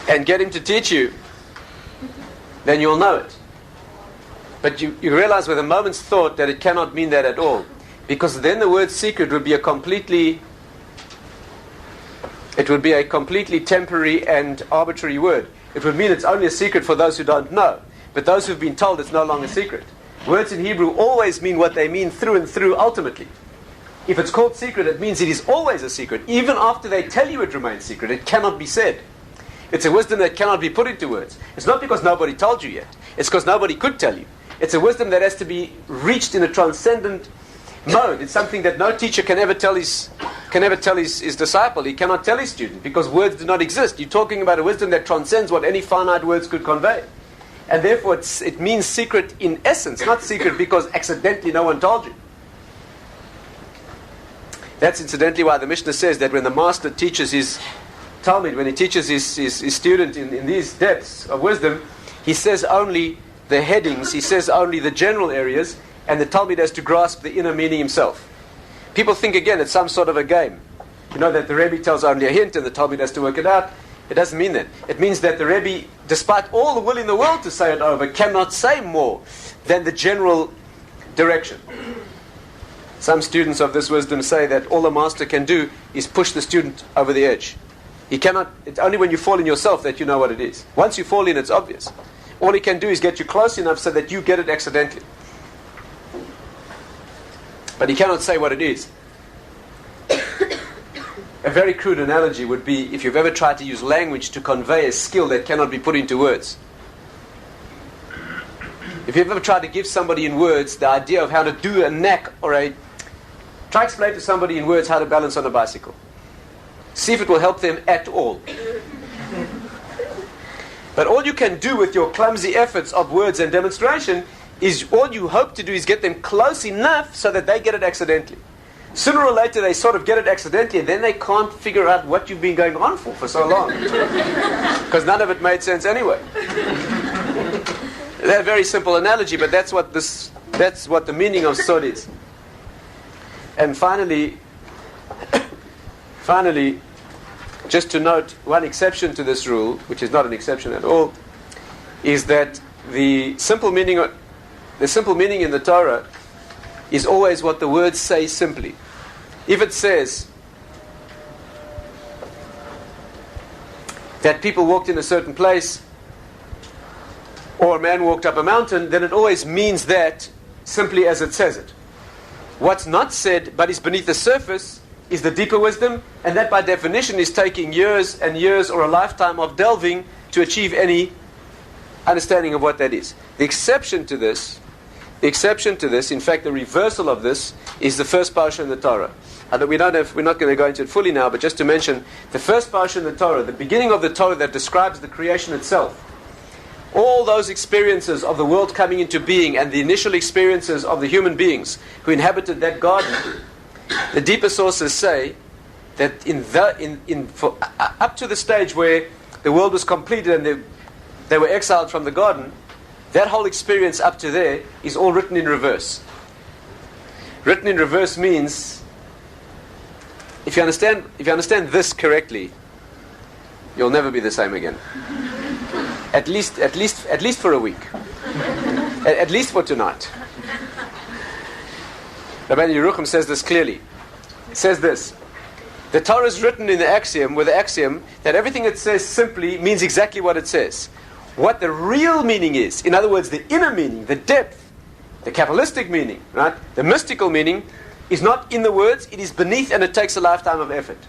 and get him to teach you, then you'll know it. But you realize with a moment's thought that it cannot mean that at all, because then the word secret would be a completely temporary and arbitrary word. It would mean it's only a secret for those who don't know, but those who've been told it's no longer secret. Words in Hebrew always mean what they mean through and through ultimately. If it's called secret, it means it is always a secret. Even after they tell you it remains secret, it cannot be said. It's a wisdom that cannot be put into words. It's not because nobody told you yet. It's because nobody could tell you. It's a wisdom that has to be reached in a transcendent mode. It's something that no teacher can ever tell his disciple. He cannot tell his student, because words do not exist. You're talking about a wisdom that transcends what any finite words could convey. And therefore it means secret in essence, not secret because accidentally no one told you. That's incidentally why the Mishnah says that when the master teaches his Talmud, when he teaches his student in these depths of wisdom, he says only the headings, he says only the general areas, and the Talmud has to grasp the inner meaning himself. People think again it's some sort of a game. You know that the Rebbe tells only a hint and the Talmud has to work it out. It doesn't mean that. It means that the Rebbe, despite all the will in the world to say it over, cannot say more than the general direction. Some students of this wisdom say that all the master can do is push the student over the edge. He cannot, it's only when you fall in yourself that you know what it is. Once you fall in, it's obvious. All he can do is get you close enough so that you get it accidentally. But he cannot say what it is. A very crude analogy would be if you've ever tried to use language to convey a skill that cannot be put into words. If you've ever tried to give somebody in words the idea of how to do a knack or try to explain to somebody in words how to balance on a bicycle. See if it will help them at all. But all you can do with your clumsy efforts of words and demonstration is all you hope to do is get them close enough so that they get it accidentally. Sooner or later they sort of get it accidentally, and then they can't figure out what you've been going on for so long. Because none of it made sense anyway. That's a very simple analogy, but that's what the meaning of sod is. And finally, just to note one exception to this rule, which is not an exception at all, is that the simple meaning in the Torah is always what the words say simply. If it says that people walked in a certain place, or a man walked up a mountain, then it always means that simply as it says it. What's not said, but is beneath the surface, is the deeper wisdom, and that by definition is taking years and years or a lifetime of delving to achieve any understanding of what that is. The exception to this, in fact the reversal of this, is the first parsha in the Torah. We're not going to go into it fully now, but just to mention, the first parsha in the Torah, the beginning of the Torah that describes the creation itself, all those experiences of the world coming into being and the initial experiences of the human beings who inhabited that garden, the deeper sources say that up to the stage where the world was completed and they were exiled from the garden, that whole experience up to there is all written in reverse. Written in reverse means, if you understand this correctly, you'll never be the same again. At least for a week. At least for tonight. Rabbi Yerucham says this clearly. It says this: the Torah is written in the axiom, with the axiom that everything it says simply means exactly what it says. What the real meaning is, in other words, the inner meaning, the depth, the Kabbalistic meaning, right? The mystical meaning, is not in the words, it is beneath, and it takes a lifetime of effort.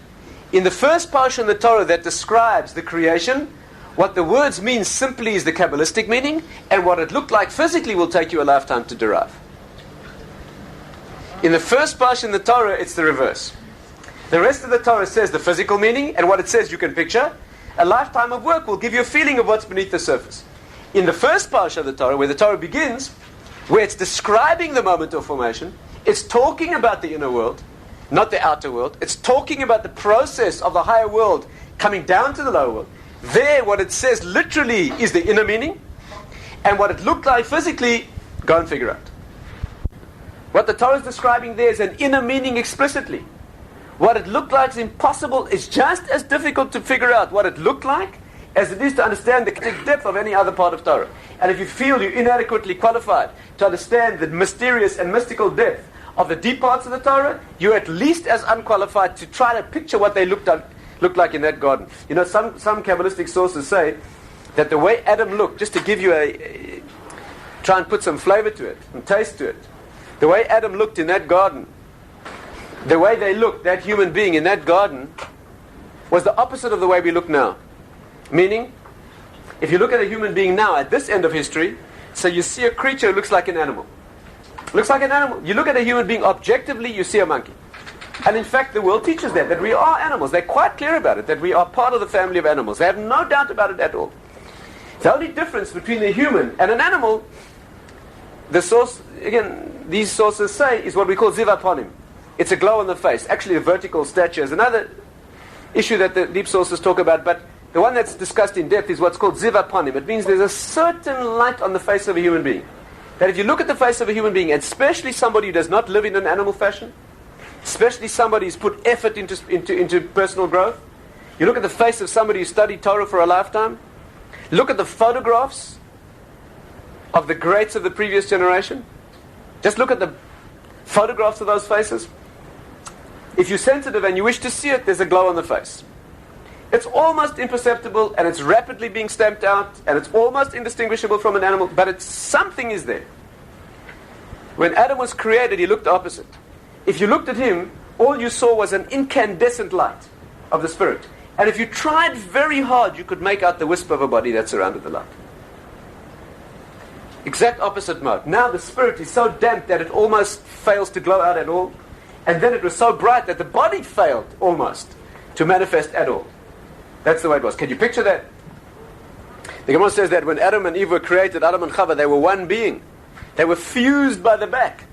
In the first portion of the Torah that describes the creation, what the words mean simply is the Kabbalistic meaning, and what it looked like physically will take you a lifetime to derive. In the first portion of the Torah, it's the reverse. The rest of the Torah says the physical meaning, and what it says you can picture. A lifetime of work will give you a feeling of what's beneath the surface. In the first portion of the Torah, where the Torah begins, where it's describing the moment of formation, it's talking about the inner world, not the outer world. It's talking about the process of the higher world coming down to the lower world. There, what it says literally is the inner meaning, and what it looked like physically, go and figure out. What the Torah is describing there is an inner meaning explicitly. What it looked like is impossible. It's just as difficult to figure out what it looked like as it is to understand the depth of any other part of Torah. And if you feel you're inadequately qualified to understand the mysterious and mystical depth of the deep parts of the Torah, you're at least as unqualified to try to picture what they looked like in that garden. You know, some Kabbalistic sources say that the way Adam looked, just to give you try and put some flavor to it and taste to it, the way Adam looked in that garden, the way they looked, that human being in that garden, was the opposite of the way we look now. Meaning, if you look at a human being now at this end of history, so you see a creature who looks like an animal. Looks like an animal. You look at a human being objectively, you see a monkey. And in fact, the world teaches that we are animals. They're quite clear about it, that we are part of the family of animals. They have no doubt about it at all. The only difference between a human and an animal, the source, again, these sources say, is what we call ziv aponim. It's a glow on the face. Actually, a vertical stature is another issue that the deep sources talk about, but the one that's discussed in depth is what's called ziv aponim. It means there's a certain light on the face of a human being. That if you look at the face of a human being, and especially somebody who does not live in an animal fashion, especially somebody who's put effort into personal growth, you look at the face of somebody who studied Torah for a lifetime, look at the photographs of the greats of the previous generation, just look at the photographs of those faces. If you're sensitive and you wish to see it, there's a glow on the face. It's almost imperceptible, and it's rapidly being stamped out, and it's almost indistinguishable from an animal, but something is there. When Adam was created, he looked the opposite. If you looked at him, all you saw was an incandescent light of the spirit. And if you tried very hard, you could make out the wisp of a body that surrounded the light. Exact opposite mode. Now the spirit is so damp that it almost fails to glow out at all. And then it was so bright that the body failed almost to manifest at all. That's the way it was. Can you picture that? The Gemara says that when Adam and Eve were created, Adam and Chava, they were one being. They were fused by the back.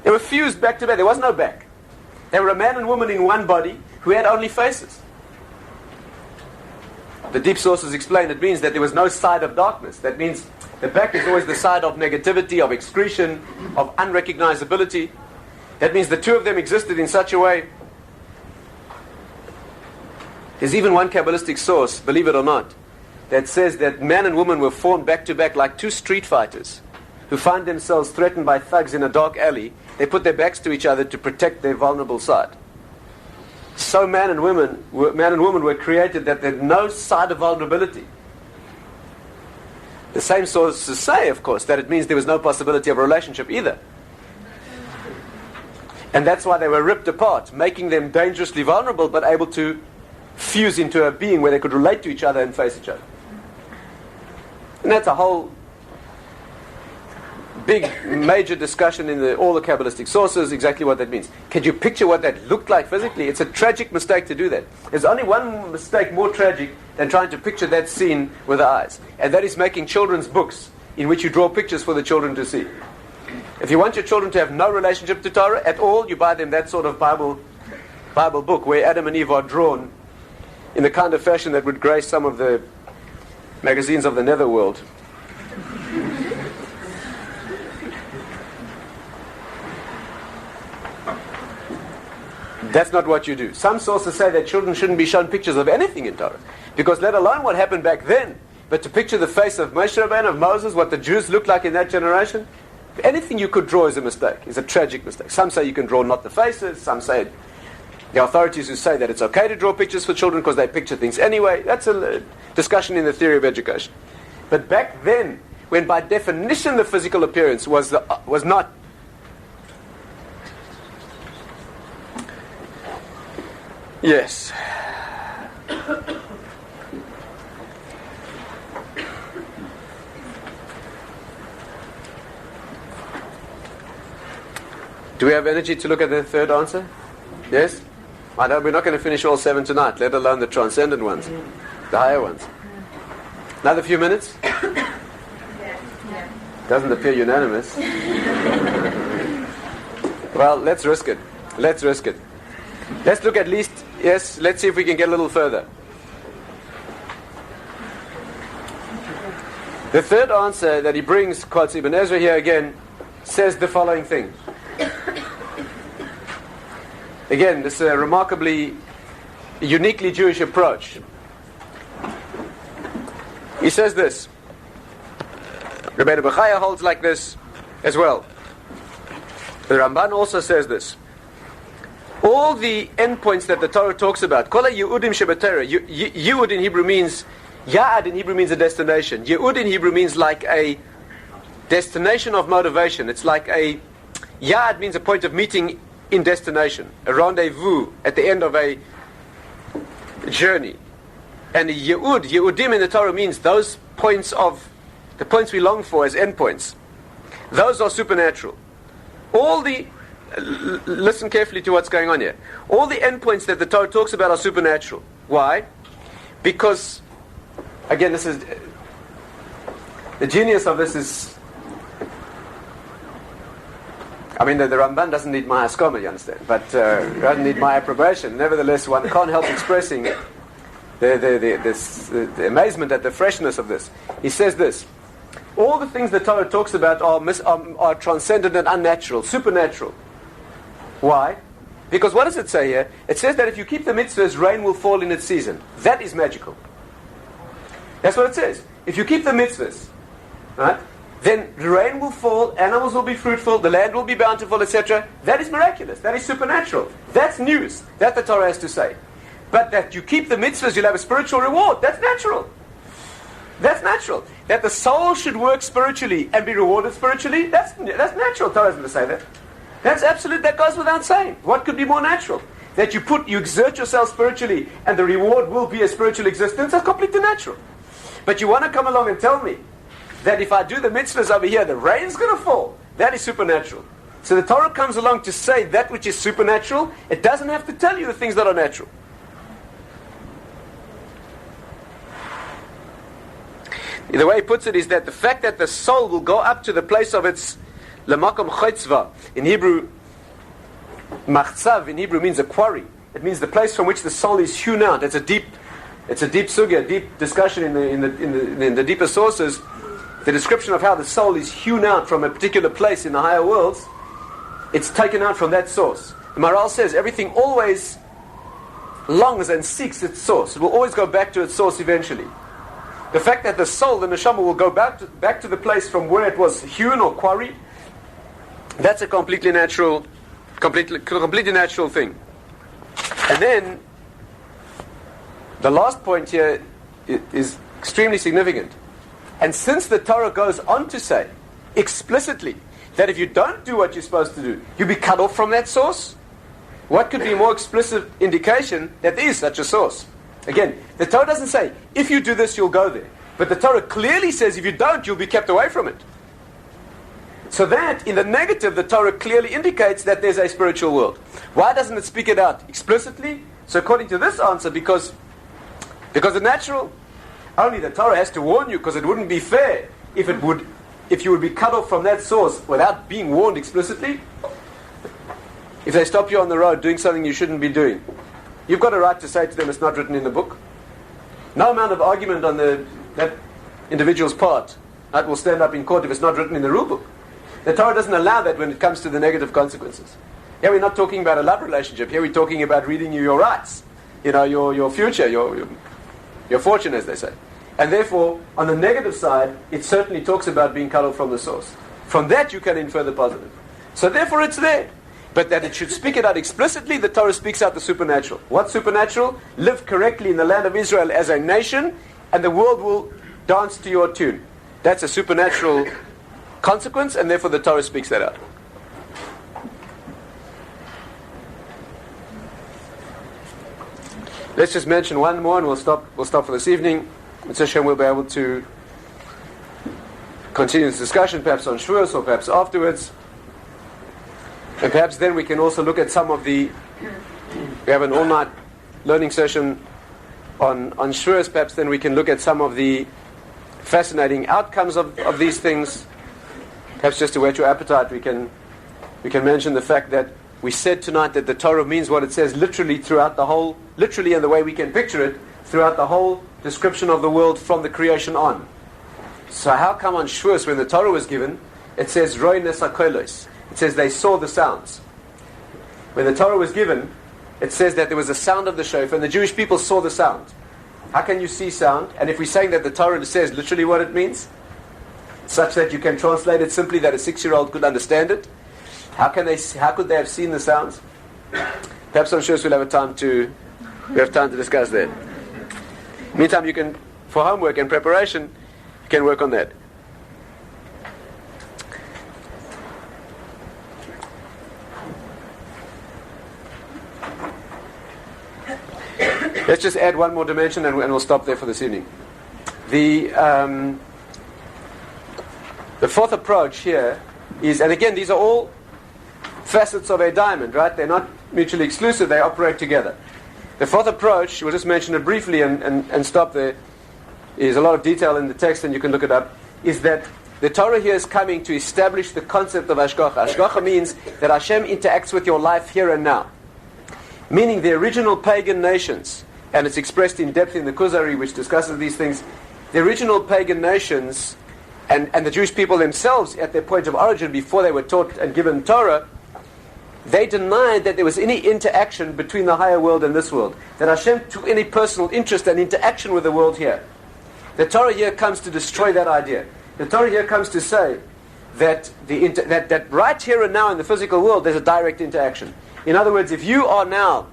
They were fused back to back. There was no back. They were a man and woman in one body who had only faces. The deep sources explain it means that there was no side of darkness. That means the back is always the side of negativity, of excretion, of unrecognizability. That means the two of them existed in such a way. There's even one Kabbalistic source, believe it or not, that says that man and woman were formed back to back like two street fighters who find themselves threatened by thugs in a dark alley. They put their backs to each other to protect their vulnerable side. So man and woman were created that there's no side of vulnerability. The same sources say, of course, that it means there was no possibility of a relationship either. And that's why they were ripped apart, making them dangerously vulnerable, but able to fuse into a being where they could relate to each other and face each other. And that's a whole big, major discussion in all the Kabbalistic sources, exactly what that means. Can you picture what that looked like physically? It's a tragic mistake to do that. There's only one mistake more tragic than trying to picture that scene with the eyes. And that is making children's books in which you draw pictures for the children to see. If you want your children to have no relationship to Torah at all, you buy them that sort of Bible book where Adam and Eve are drawn in the kind of fashion that would grace some of the magazines of the netherworld. That's not what you do. Some sources say that children shouldn't be shown pictures of anything in Torah, because let alone what happened back then, but to picture the face of Moshe Rabbeinu, of Moses, what the Jews looked like in that generation, anything you could draw is a mistake, is a tragic mistake. Some say you can draw not the faces, some say the authorities who say that it's okay to draw pictures for children because they picture things anyway. That's a discussion in the theory of education. But back then, when by definition the physical appearance was not Yes. Do we have energy to look at the third answer? Yes? I know we're not going to finish all 7 tonight, let alone the transcendent ones, the higher ones. Another few minutes? Doesn't appear unanimous. Well, let's risk it. Let's risk it. Let's look at least, yes, let's see if we can get a little further. The third answer that he brings, quotes Ibn Ezra here again, says the following thing. Again, this is a remarkably, uniquely Jewish approach. He says this. Rabbi Dr. holds like this as well. The Ramban also says this. All the endpoints that the Torah talks about, Kol Yehudim shebeTorah, Yehud in Hebrew means, Ya'ad in Hebrew means a destination. Yehud in Hebrew means like a destination of motivation. It's like a, Ya'ad means a point of meeting in destination, a rendezvous at the end of a journey. And Yehudim in the Torah means those points of, the points we long for as endpoints. Those are supernatural. All the, listen carefully to what's going on here. All the endpoints that the Torah talks about are supernatural. Why? Because, again, this is, the genius of this is, I mean, the Ramban doesn't need my haskama, you understand, but doesn't need my approbation. Nevertheless, one can't help expressing the amazement at the freshness of this. He says this. All the things the Torah talks about are transcendent and unnatural, supernatural. Why? Because what does it say here? It says that if you keep the mitzvahs, rain will fall in its season. That is magical. That's what it says. If you keep the mitzvahs, right, then the rain will fall, animals will be fruitful, the land will be bountiful, etc. That is miraculous. That is supernatural. That's news. That the Torah has to say. But that you keep the mitzvahs, you'll have a spiritual reward. That's natural. That's natural. That the soul should work spiritually and be rewarded spiritually, that's natural. Torah isn't going to say that. That's absolute. That goes without saying. What could be more natural? That you exert yourself spiritually and the reward will be a spiritual existence, that's completely natural. But you want to come along and tell me that if I do the mitzvahs over here, the rain's going to fall. That is supernatural. So the Torah comes along to say that which is supernatural. It doesn't have to tell you the things that are natural. The way he puts it is that the fact that the soul will go up to the place of its lemakom chotzva, in Hebrew, machzav in Hebrew means a quarry. It means the place from which the soul is hewn out. It's a deep sugya, deep discussion in the deeper sources. The description of how the soul is hewn out from a particular place in the higher worlds, it's taken out from that source. The Maharal says everything always longs and seeks its source. It will always go back to its source eventually. The fact that the soul, the neshama, will go back to the place from where it was hewn or quarried, that's a completely natural thing. And then, the last point here is extremely significant. And since the Torah goes on to say, explicitly, that if you don't do what you're supposed to do, you'll be cut off from that source, what could be a more explicit indication that there is such a source? Again, the Torah doesn't say, if you do this, you'll go there. But the Torah clearly says, if you don't, you'll be kept away from it. So that, in the negative, the Torah clearly indicates that there's a spiritual world. Why doesn't it speak it out explicitly? So according to this answer, because the natural, only the Torah has to warn you, because it wouldn't be fair if you would be cut off from that source without being warned explicitly. If they stop you on the road doing something you shouldn't be doing, you've got a right to say to them, it's not written in the book. No amount of argument on that individual's part that will stand up in court if it's not written in the rule book. The Torah doesn't allow that when it comes to the negative consequences. Here we're not talking about a love relationship. Here we're talking about reading you your rights, your future, your fortune, as they say. And therefore, on the negative side, it certainly talks about being cut off from the source. From that you can infer the positive. So therefore it's there. But that it should speak it out explicitly, the Torah speaks out the supernatural. What's supernatural? Live correctly in the land of Israel as a nation, and the world will dance to your tune. That's a supernatural consequence, and therefore the Torah speaks that out. Let's just mention one more and we'll stop for this evening. Mitzvah Hashem will be able to continue this discussion, perhaps on Shavuos or perhaps afterwards. And perhaps then we can also look at some of the... We have an all-night learning session on Shavuos. Perhaps then we can look at some of the fascinating outcomes of these things. Perhaps just to whet your appetite, we can mention the fact that we said tonight that the Torah means what it says literally throughout the whole, literally in the way we can picture it, throughout the whole description of the world from the creation on. So how come on Shavuos, when the Torah was given, it says Roi Nesakolos? It says they saw the sounds. When the Torah was given, it says that there was a sound of the shofar, and the Jewish people saw the sound. How can you see sound? And if we're saying that the Torah says literally what it means, such that you can translate it simply that a 6-year-old could understand it, how could they have seen the sounds? Perhaps on Shavuos we'll have time to discuss that. Meantime, you can, for homework and preparation, you can work on that. Let's just add one more dimension and we'll stop there for this evening. The fourth approach here is, and again, these are all facets of a diamond, right? They're not mutually exclusive, they operate together. The fourth approach, we'll just mention it briefly and stop there, is a lot of detail in the text and you can look it up, is that the Torah here is coming to establish the concept of Hashgacha. Hashgacha means that Hashem interacts with your life here and now. Meaning the original pagan nations, and it's expressed in depth in the Kuzari, which discusses these things, the original pagan nations and the Jewish people themselves at their point of origin before they were taught and given Torah, they denied that there was any interaction between the higher world and this world, that Hashem took any personal interest and interaction with the world here. The Torah here comes to destroy that idea. The Torah here comes to say that that right here and now in the physical world there's a direct interaction. In other words, if you are now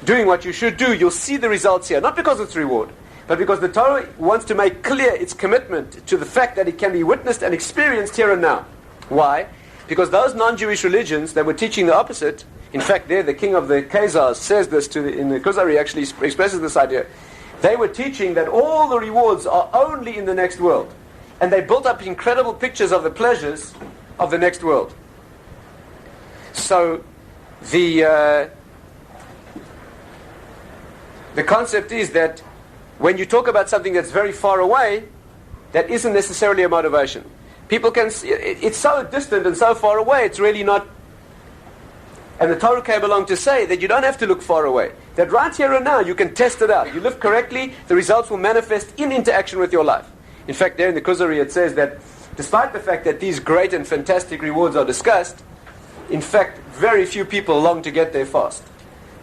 doing what you should do, you'll see the results here, not because it's reward, but because the Torah wants to make clear its commitment to the fact that it can be witnessed and experienced here and now. Why? Because those non-Jewish religions that were teaching the opposite, in fact there the king of the Khazars says this in the Kuzari, actually expresses this idea, they were teaching that all the rewards are only in the next world. And they built up incredible pictures of the pleasures of the next world. So the concept is that when you talk about something that's very far away, that isn't necessarily a motivation. People can see it's so distant and so far away, it's really not. And the Torah came along to say that you don't have to look far away. That right here and now you can test it out. You live correctly, the results will manifest in interaction with your life. In fact, there in the Kuzari it says that despite the fact that these great and fantastic rewards are discussed, in fact, very few people long to get there fast.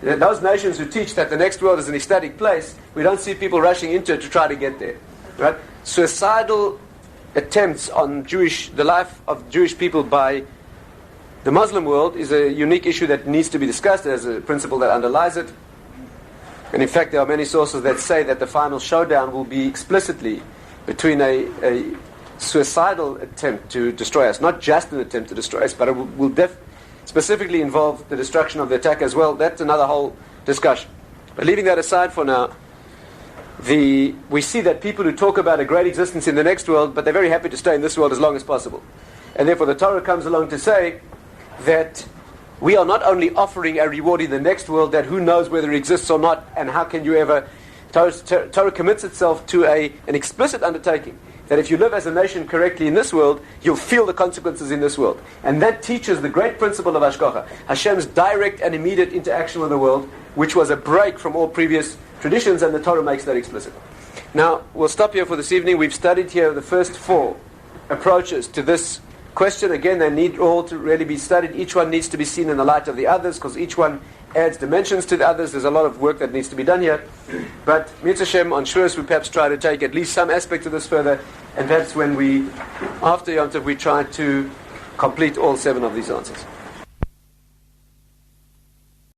Those nations who teach that the next world is an ecstatic place, we don't see people rushing into it to try to get there. Right? Suicidal attempts on the life of Jewish people by the Muslim world is a unique issue that needs to be discussed. There's a principle that underlies it. And in fact, there are many sources that say that the final showdown will be explicitly between a suicidal attempt to destroy us, not just an attempt to destroy us, but it will specifically involve the destruction of the attack as well. That's another whole discussion. But leaving that aside for now, we see that people who talk about a great existence in the next world, but they're very happy to stay in this world as long as possible. And therefore the Torah comes along to say that we are not only offering a reward in the next world that who knows whether it exists or not, and how can you ever... Torah commits itself to an explicit undertaking that if you live as a nation correctly in this world, you'll feel the consequences in this world. And that teaches the great principle of Hashgacha, Hashem's direct and immediate interaction with the world, which was a break from all previous traditions, and the Torah makes that explicit. Now, we'll stop here for this evening. We've studied here the first 4 approaches to this question. Again, they need all to really be studied. Each one needs to be seen in the light of the others, because each one adds dimensions to the others. There's a lot of work that needs to be done here. But Mitzvah Hashem, on Shavuos, we perhaps try to take at least some aspect of this further, and that's when after Yom Tov, we try to complete all 7 of these answers.